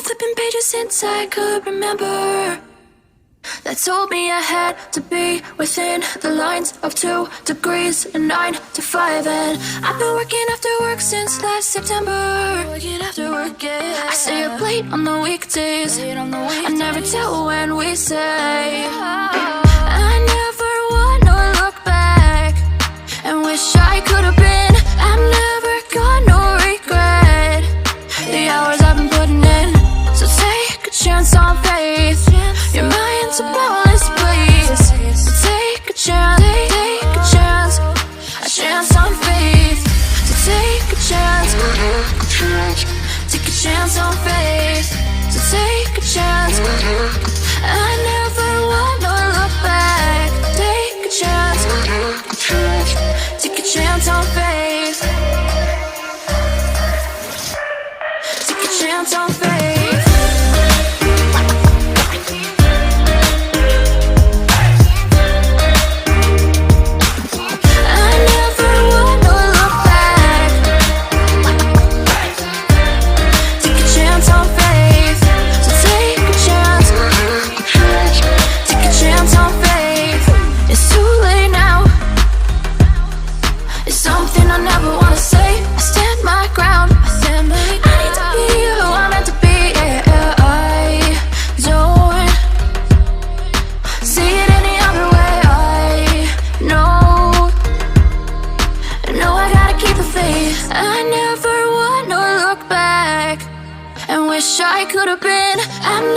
flipping pages since I could remember, that told me I had to be within the lines of 2 degrees and 9 to 5. And I've been working after work since last September. Working after work, yeah. I stay up late on the weekdays. I never tell when we say. I never wanna look back and wish I could have been. I've never got no regret the hours I've been putting in. So take a chance on faith. Your mind's a boundless place. So take a chance, take a chance, a chance on faith. So take a chance, take a chance on faith. So take a chance. I never wanna look back. Take a chance, take a chance on faith. Take a chance on faith. I never wanna look back and wish I could have been. I'm